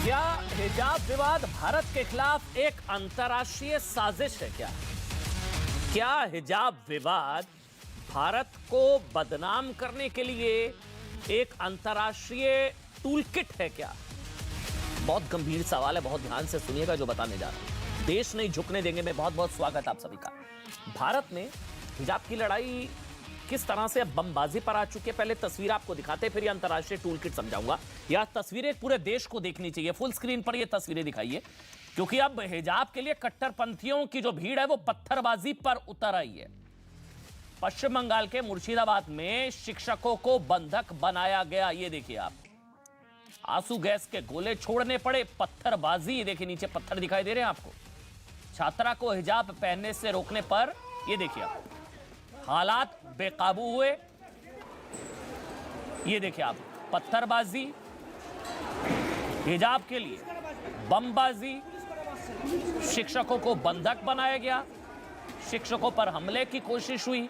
क्या हिजाब विवाद भारत के खिलाफ एक अंतर्राष्ट्रीय साजिश है क्या? क्या हिजाब विवाद भारत को बदनाम करने के लिए एक अंतर्राष्ट्रीय टूलकिट है क्या? बहुत गंभीर सवाल है, बहुत ध्यान से सुनिएगा जो बताने जा रहा हूं। देश नहीं झुकने देंगे में बहुत बहुत स्वागत आप सभी का। भारत में हिजाब की लड़ाई किस तरह से अब बमबाजी पर आ चुकी है, पहले तस्वीर आपको दिखाते फिर ये अंतर्राष्ट्रीय टूलकिट समझाऊंगा। यह तस्वीरें पूरे देश को देखनी चाहिए, फुल स्क्रीन पर ये तस्वीरें दिखाइए, क्योंकि अब हिजाब के लिए कट्टरपंथियों की जो भीड़ है वो पत्थरबाजी पर उतर आई है। पश्चिम बंगाल के मुर्शिदाबाद में शिक्षकों को बंधक बनाया गया। ये देखिए आप, आंसू गैस के गोले छोड़ने पड़े, पत्थरबाजी, देखिए नीचे पत्थर दिखाई दे रहे हैं आपको। छात्रा को हिजाब पहनने से रोकने पर ये देखिए आप, हालात बेकाबू हुए। ये देखिए आप, पत्थरबाजी, हिजाब के लिए बमबाजी, शिक्षकों को बंधक बनाया गया, शिक्षकों पर हमले की कोशिश हुई।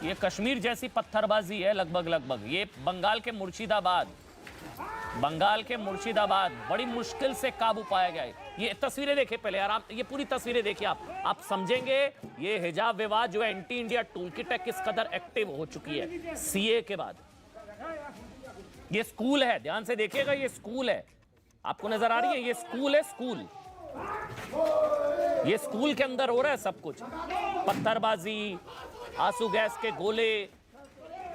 ये कश्मीर जैसी पत्थरबाजी है लगभग। ये बंगाल के मुर्शिदाबाद बड़ी मुश्किल से काबू पाया गया है। ये तस्वीरें देखिए पहले आराम, ये पूरी तस्वीरें देखिए आप समझेंगे ये हिजाब विवाद जो है एंटी इंडिया टूलकिट है किस कदर एक्टिव हो चुकी है सीए के बाद। ये स्कूल है, ध्यान से देखिएगा, ये स्कूल है, आपको नजर आ रही है, ये स्कूल है, ये स्कूल के अंदर हो रहा है सब कुछ। पत्थरबाजी, आंसू गैस के गोले,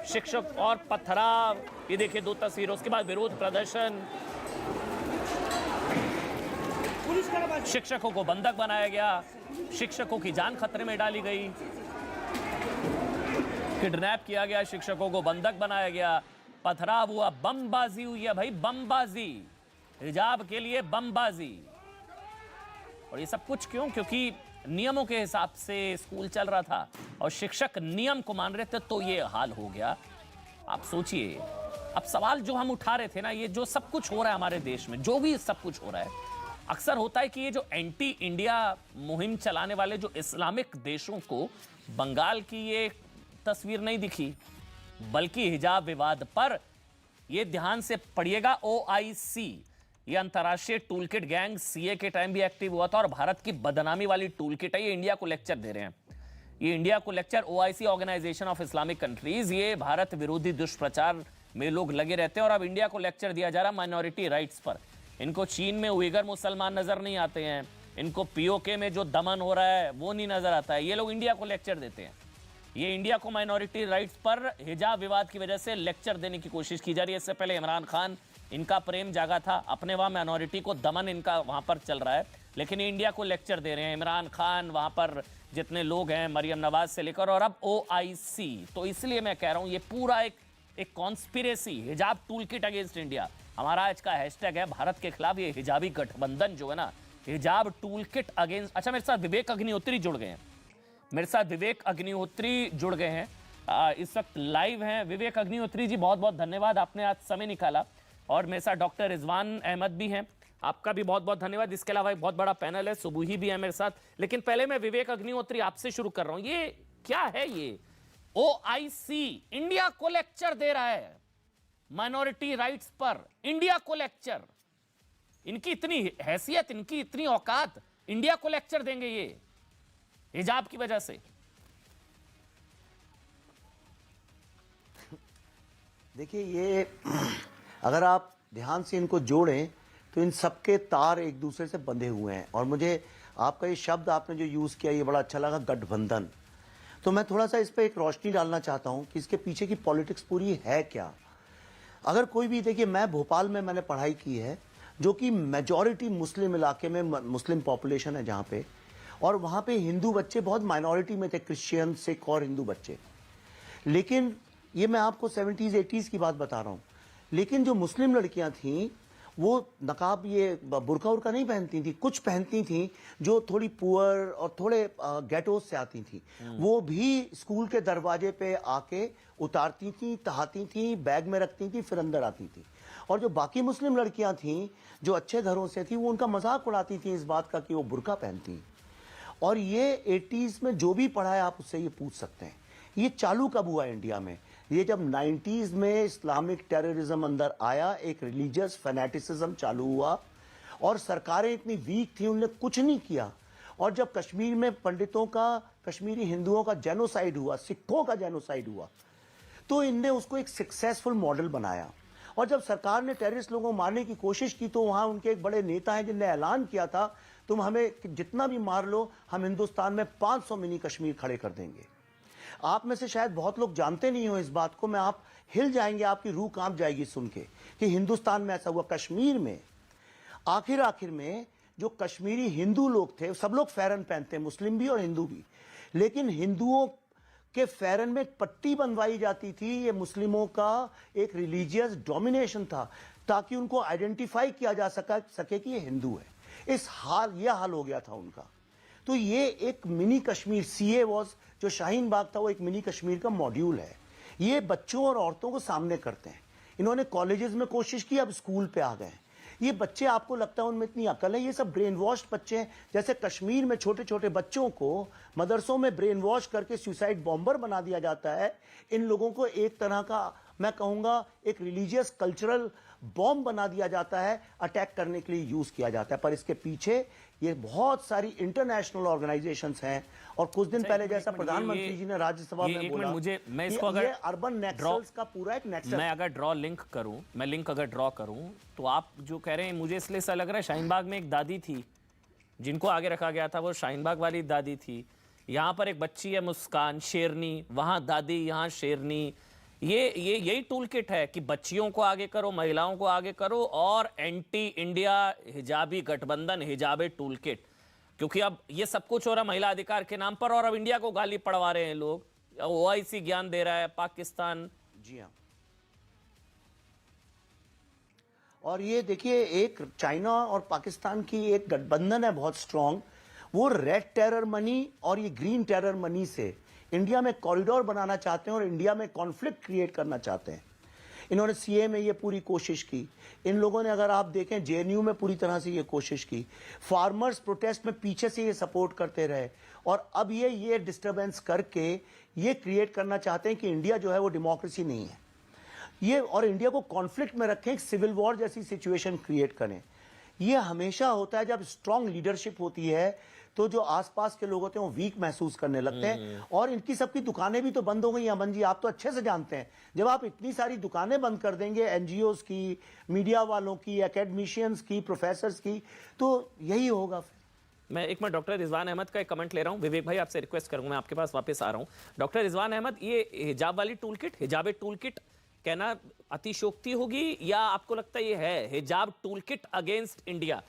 शिक्षक और पथराव, ये देखिए दो तस्वीरों, उसके बाद विरोध प्रदर्शन, शिक्षकों को बंधक बनाया गया, शिक्षकों की जान खतरे में डाली गई, किडनैप किया गया, शिक्षकों को बंधक बनाया गया, पथराव हुआ, बमबाजी हुई है भाई, बमबाजी, हिजाब के लिए बमबाजी। और ये सब कुछ क्यों? क्योंकि नियमों के हिसाब से स्कूल चल रहा था और शिक्षक नियम को मान रहे थे, तो ये हाल हो गया। आप सोचिए, अब सवाल जो हम उठा रहे थे ना, ये जो सब कुछ हो रहा है हमारे देश में, जो भी सब कुछ हो रहा है, अक्सर होता है कि ये जो एंटी इंडिया मुहिम चलाने वाले जो इस्लामिक देशों को बंगाल की ये तस्वीर नहीं दिखी, बल्कि हिजाब विवाद पर ये ध्यान से पढ़िएगा, OIC, ये अंतर्राष्ट्रीय टूलकिट गैंग सीए के टाइम भी एक्टिव हुआ था और भारत की बदनामी वाली टूलकिट है। ये इंडिया को लेक्चर दे रहे हैं, ये इंडिया को lecture, OIC, organisation of Islamic countries, ये भारत विरोधी दुष्प्रचार में लोग लगे रहते हैं और अब इंडिया को लेक्चर दिया जा रहा है माइनॉरिटी राइट्स पर। इनको चीन में उइगर मुसलमान नजर नहीं आते हैं, इनको POK में जो दमन हो रहा है वो नहीं नजर आता है, ये लोग इंडिया को लेक्चर देते हैं। ये इंडिया को माइनॉरिटी राइट्स पर हिजाब विवाद की वजह से लेक्चर देने की कोशिश की जा रही है। इससे पहले इमरान खान, इनका प्रेम जागा था, अपने वहां माइनॉरिटी को दमन इनका वहां पर चल रहा है, लेकिन ये इंडिया को लेक्चर दे रहे हैं। इमरान खान, वहां पर जितने लोग हैं, मरियम नवाज से लेकर, और अब OIC। तो इसलिए मैं कह रहा हूं ये पूरा एक कॉन्स्पिरेसी, हिजाब टूलकिट अगेंस्ट इंडिया। हमारा आज का हैशटैग है भारत के खिलाफ ये हिजाबी गठबंधन जो है ना, हिजाब टूलकिट अगेंस्ट। अच्छा, मेरे साथ विवेक अग्निहोत्री जुड़ गए हैं, इस वक्त लाइव हैं। विवेक अग्निहोत्री जी, बहुत बहुत धन्यवाद, आपने आज समय निकाला। और मेरे साथ डॉक्टर रिजवान अहमद भी हैं, आपका भी बहुत बहुत धन्यवाद। इसके अलावा एक बहुत बड़ा पैनल है, सुबुही भी है मेरे साथ। लेकिन पहले मैं विवेक अग्निहोत्री आपसे शुरू कर रहा हूं, ये क्या है? ये OIC इंडिया को लेक्चर दे रहा है माइनॉरिटी राइट्स पर, इंडिया को लेक्चर। इनकी इतनी हैसियत, इनकी इतनी औकात, इंडिया को लेक्चर देंगे ये हिजाब की वजह से? देखिए, ये अगर आप ध्यान से इनको जोड़ें तो इन सबके तार एक दूसरे से बंधे हुए हैं। और मुझे आपका ये शब्द आपने जो यूज़ किया ये बड़ा अच्छा लगा, गठबंधन। तो मैं थोड़ा सा इस पर एक रोशनी डालना चाहता हूँ कि इसके पीछे की पॉलिटिक्स पूरी है क्या। अगर कोई भी, देखिए, मैं भोपाल में मैंने पढ़ाई की है, जो कि मेजॉरिटी मुस्लिम इलाके में मुस्लिम पॉपुलेशन है जहाँ पे, और वहाँ पे हिंदू बच्चे बहुत माइनॉरिटी में थे, क्रिश्चियन, सिख और हिंदू बच्चे। लेकिन ये मैं आपको 70s 80s की बात बता रहा हूँ। लेकिन जो मुस्लिम लड़कियां थीं वो नकाब, ये बुर्का उर्का नहीं पहनती थी, कुछ पहनती थी जो थोड़ी पुअर और थोड़े गेटोज से आती थी, वो भी स्कूल के दरवाजे पे आके उतारती थी, तहाती थी, बैग में रखती थी, फिर अंदर आती थी। और जो बाकी मुस्लिम लड़कियां थीं जो अच्छे घरों से थी, वो उनका मजाक उड़ाती थी इस बात का कि वो बुर्का पहनती। और ये 80s में जो भी पढ़ा है आप उससे ये पूछ सकते हैं। ये चालू कब हुआ इंडिया में? ये जब 90s में इस्लामिक टेररिज्म अंदर आया, एक रिलीजियस फैनेटिसिज्म चालू हुआ और सरकारें इतनी वीक थी, उन्होंने कुछ नहीं किया। और जब कश्मीर में पंडितों का, कश्मीरी हिंदुओं का जेनोसाइड हुआ, सिखों का जेनोसाइड हुआ, तो इनने उसको एक सक्सेसफुल मॉडल बनाया। और जब सरकार ने टेररिस्ट लोगों को मारने की कोशिश की तो वहां उनके एक बड़े नेता हैं जिनने ऐलान किया था, तुम हमें जितना भी मार लो, हम हिंदुस्तान में 500 मिनी कश्मीर खड़े कर देंगे। आप में से शायद बहुत लोग जानते नहीं हो इस बात को, मैं आप हिल जाएंगे, आपकी रूह कांप जाएगी सुन के कि हिंदुस्तान में ऐसा हुआ। कश्मीर में आखिर में जो कश्मीरी हिंदू लोग थे, सब लोग फैरन पहनते हैं, मुस्लिम भी और हिंदू भी, लेकिन हिंदुओं के फैरन में एक पट्टी बंधवाई जाती थी। ये मुस्लिमों का एक रिलीजियस डोमिनेशन था ताकि उनको आइडेंटिफाई किया जा सके कि ये हिंदू है। यह हाल हो गया था उनका। तो ये एक मिनी कश्मीर, सीए वॉज, जो शाहीन बाग था वो एक मिनी कश्मीर का मॉड्यूल है। ये बच्चों और औरतों को सामने करते हैं। इन्होंने कॉलेजेस में कोशिश की, अब स्कूल पे आ गए। ये बच्चे, आपको लगता है उनमें इतनी अकल है? ये सब ब्रेन वॉश बच्चे हैं। जैसे कश्मीर में छोटे छोटे बच्चों को मदरसों में ब्रेन वॉश करके सुसाइड बॉम्बर बना दिया जाता है। इन लोगों को एक तरह का, मैं कहूँगा, एक रिलीजियस कल्चरल बॉम्ब बना दिया जाता है, अटैक करने के लिए यूज किया जाता है। पर इसके पीछे ये बहुत सारी इंटरनेशनल ऑर्गेनाइजेशंस हैं। और कुछ दिन पहले जैसा प्रधानमंत्री जी ने राज्यसभा में बोला, मैं इसको अगर ये अर्बन नेक्सल्स का पूरा एक नेक्सल, मैं अगर लिंक अगर ड्रॉ करूं तो आप जो कह रहे हैं, मुझे इसलिए ऐसा लग रहा है शाहीन बाग में एक दादी थी जिनको आगे रखा गया था, वो शाहीन बाग वाली दादी थी। यहाँ पर एक बच्ची है मुस्कान, शेरनी, वहां दादी, यहाँ शेरनी। ये यही टूल किट है कि बच्चियों को आगे करो, महिलाओं को आगे करो, और एंटी इंडिया हिजाबी गठबंधन, हिजाबे टूल किट। क्योंकि अब ये सब कुछ हो रहा महिला अधिकार के नाम पर, और अब इंडिया को गाली पड़वा रहे हैं लोग। ओआईसी ज्ञान दे रहा है, पाकिस्तान। जी हाँ। और ये देखिए, एक चाइना और पाकिस्तान की एक गठबंधन है बहुत स्ट्रांग। वो रेड टेरर मनी और ये ग्रीन टेरर मनी से इंडिया में कॉरिडोर बनाना चाहते हैं और इंडिया में कॉन्फ्लिक्ट क्रिएट करना चाहते हैं। इन्होंने सीए में ये पूरी कोशिश की। इन लोगों ने, अगर आप देखें, जेएनयू में पूरी तरह से ये कोशिश की। फार्मर्स प्रोटेस्ट में पीछे से ये सपोर्ट करते रहे, और अब ये डिस्टर्बेंस करके ये क्रिएट करना चाहते हैं कि इंडिया जो है वो डेमोक्रेसी नहीं है ये, और इंडिया को कॉन्फ्लिक्ट में रखें, एक सिविल वॉर जैसी सिचुएशन क्रिएट करें। ये हमेशा होता है जब स्ट्रांग लीडरशिप होती है तो जो आसपास के लोग होते हैं वो वीक महसूस करने लगते हैं। और इनकी सबकी दुकानें भी तो बंद हो गई। अमन जी, आप तो अच्छे से जानते हैं, जब आप इतनी सारी दुकानें बंद कर देंगे, एनजीओज की, मीडिया वालों की, एकेडमिशियंस की, प्रोफेसर्स की, तो यही होगा फिर। मैं एक मिनट डॉक्टर रिजवान अहमद का एक कमेंट ले रहा हूं। विवेक भाई, आपसे रिक्वेस्ट करूंगा, मैं आपके पास वापस आ रहा हूं। डॉक्टर रिजवान अहमद, ये हिजाब वाली टूल किट, हिजाबे टूल किट कहना अतिशोक्ति होगी, या आपको लगता है ये है हिजाब टूल किट अगेंस्ट इंडिया?